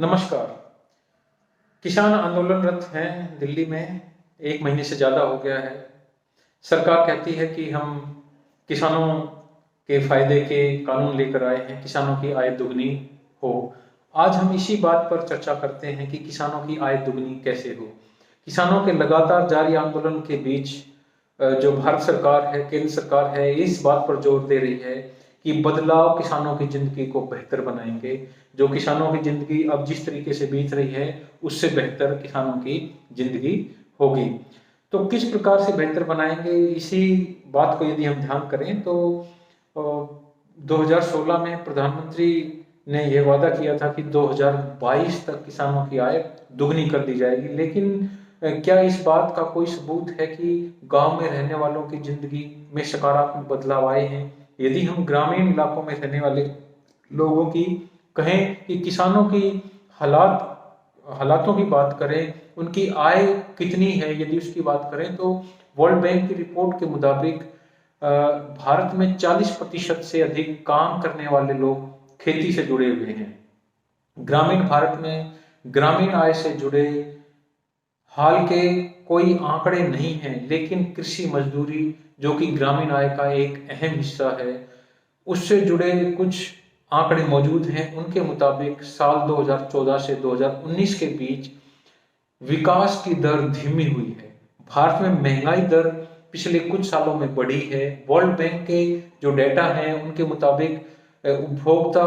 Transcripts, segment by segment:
नमस्कार। किसान आंदोलनरत हैं दिल्ली में, 1 महीने से ज़्यादा हो गया है। सरकार कहती है कि हम किसानों के फ़ायदे के कानून लेकर आए हैं, किसानों की आय दुगनी हो। आज हम इसी बात पर चर्चा करते हैं कि किसानों की आय दुगनी कैसे हो। किसानों के लगातार जारी आंदोलन के बीच जो भारत सरकार है, केंद्र सरकार है, इस बात पर जोर दे रही है कि बदलाव किसानों की ज़िंदगी को बेहतर बनाएँगे। जो किसानों की ज़िंदगी अब जिस तरीके से बीत रही है, उससे बेहतर किसानों की ज़िंदगी होगी। तो किस प्रकार से बेहतर बनाएँगे, इसी बात को यदि हम ध्यान करें तो 2016 में प्रधानमंत्री ने यह वादा किया था कि 2022 तक किसानों की आय दुगनी कर दी जाएगी। लेकिन क्या इस बात का कोई सबूत है कि गाँव में रहने वालों की ज़िंदगी में सकारात्मक बदलाव आए हैं? यदि हम ग्रामीण इलाकों में रहने वाले लोगों की कहें कि किसानों की हालातों की बात करें, उनकी आय कितनी है, यदि उसकी बात करें तो वर्ल्ड बैंक की रिपोर्ट के मुताबिक भारत में 40% से अधिक काम करने वाले लोग खेती से जुड़े हुए हैं। ग्रामीण भारत में ग्रामीण आय से जुड़े हाल के कोई आंकड़े नहीं हैं, लेकिन कृषि मजदूरी जो कि ग्रामीण आय का एक अहम हिस्सा है, उससे जुड़े कुछ आंकड़े मौजूद हैं। उनके मुताबिक साल 2014 से 2019 के बीच विकास की दर धीमी हुई है। भारत में महंगाई दर पिछले कुछ सालों में बढ़ी है। वर्ल्ड बैंक के जो डेटा हैं उनके मुताबिक उपभोक्ता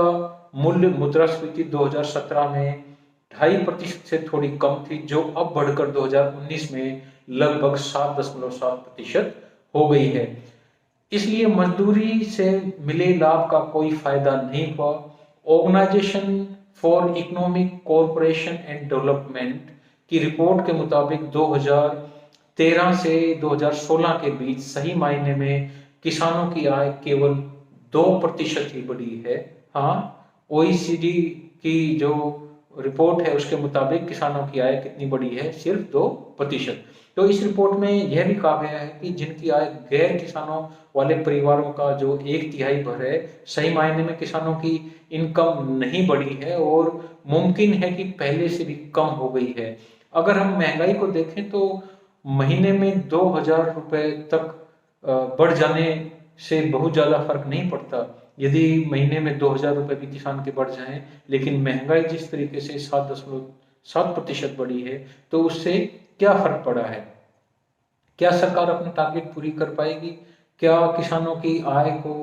मूल्य मुद्रास्फीति 2017 में 2.5% से थोड़ी कम थी, जो अब बढ़कर 2019 में लगभग 7.7% हो गई है। इसलिए मजदूरी से मिले लाभ का कोई फायदा नहीं हुआ। Organisation for Economic Cooperation and Development की रिपोर्ट के मुताबिक 2013 से 2016 के बीच सही मायने में किसानों की आय केवल 2% ही बढ़ी है। हाँ, OECD की जो रिपोर्ट है उसके मुताबिक किसानों की आय कितनी बढ़ी है? सिर्फ 2%। तो इस रिपोर्ट में यह भी कहा गया है कि जिनकी आय गैर किसानों वाले परिवारों का जो 1/3 भर है, सही मायने में किसानों की इनकम नहीं बढ़ी है और मुमकिन है कि पहले से भी कम हो गई है। अगर हम महंगाई को देखें तो महीने में 2000 रुपए तक बढ़ जाने से बहुत ज़्यादा फर्क नहीं पड़ता। यदि महीने में 2000 रुपए भी किसान के बढ़ जाएं, लेकिन महंगाई जिस तरीके से 7.7% बढ़ी है, तो उससे क्या फर्क पड़ा है? क्या सरकार अपनी टारगेट पूरी कर पाएगी? क्या किसानों की आय को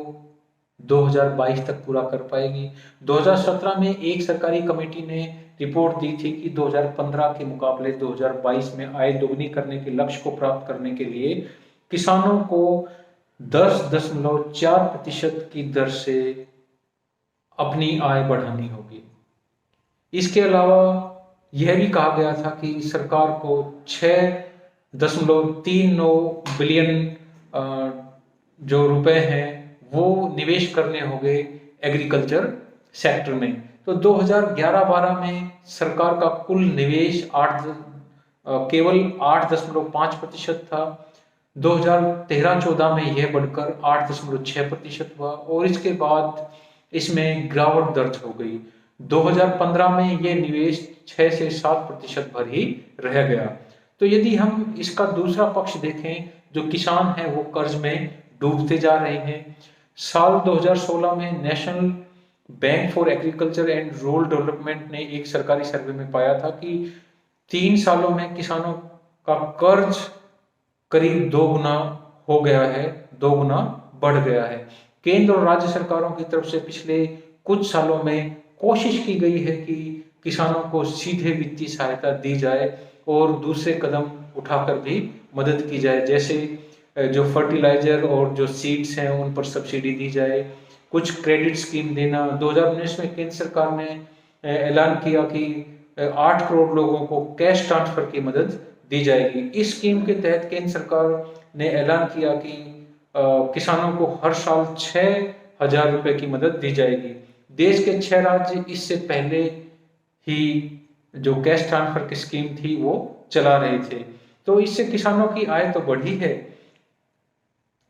2022 तक पूरा कर पाएगी? 2017 में एक सरकारी कमेटी ने रिपोर्ट दी थी कि 2015 के मुकाबले 2022 में आय दोगुनी करने के लक्ष्य को प्राप्त करने के लिए किसानों को 10.4% की दर से अपनी आय बढ़ानी होगी। इसके अलावा यह भी कहा गया था कि सरकार को 6.39 बिलियन जो रुपए हैं वो निवेश करने होंगे एग्रीकल्चर सेक्टर में। तो 2011-12 में सरकार का कुल निवेश केवल 8.5% था। 2013-14 में यह बढ़कर 8.6% हुआ और इसके बाद इसमें गिरावट दर्ज हो गई। 2015 में यह निवेश 6 से 7% भर ही रह गया। तो यदि हम इसका दूसरा पक्ष देखें, जो किसान हैं वो कर्ज में डूबते जा रहे हैं। साल 2016 में national bank for agriculture and rural development ने एक सरकारी सर्वे में पाया था कि 3 सालों में किसानों का कर्ज करीब 2 गुना हो गया है, 2 गुना बढ़ गया है। केंद्र और राज्य सरकारों की तरफ से पिछले कुछ सालों में कोशिश की गई है कि किसानों को सीधे वित्तीय सहायता दी जाए और दूसरे कदम उठाकर भी मदद की जाए, जैसे जो फर्टिलाइजर और जो सीड्स हैं उन पर सब्सिडी दी जाए, कुछ क्रेडिट स्कीम देना। 2019 में केंद्र सरकार ने ऐलान किया कि 8 करोड़ लोगों को कैश ट्रांसफर की मदद दी जाएगी। इस स्कीम के तहत केंद्र सरकार ने ऐलान किया कि किसानों को हर साल 6,000 रुपए की मदद दी जाएगी। देश के 6 राज्य इससे पहले ही जो कैश ट्रांसफर की स्कीम थी वो चला रहे थे। तो इससे किसानों की आय तो बढ़ी है।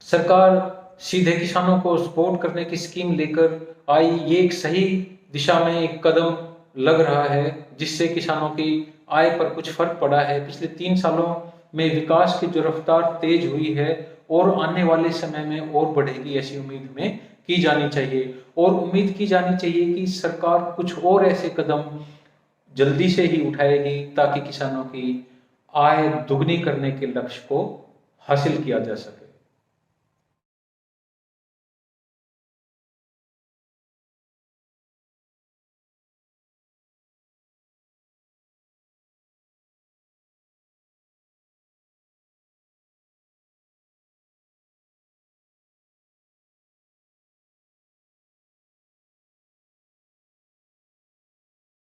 सरकार सीधे किसानों को सपोर्ट करने की स्कीम लेकर आई, ये एक सही दिशा में एक कदम लग रहा है, जिससे किसानों की आय पर कुछ फर्क पड़ा है। पिछले 3 सालों में विकास की जो रफ्तार तेज हुई है और आने वाले समय में और बढ़ेगी, ऐसी उम्मीद में की जानी चाहिए। और उम्मीद की जानी चाहिए कि सरकार कुछ और ऐसे कदम जल्दी से ही उठाएगी ताकि किसानों की आय दुगनी करने के लक्ष्य को हासिल किया जा सके।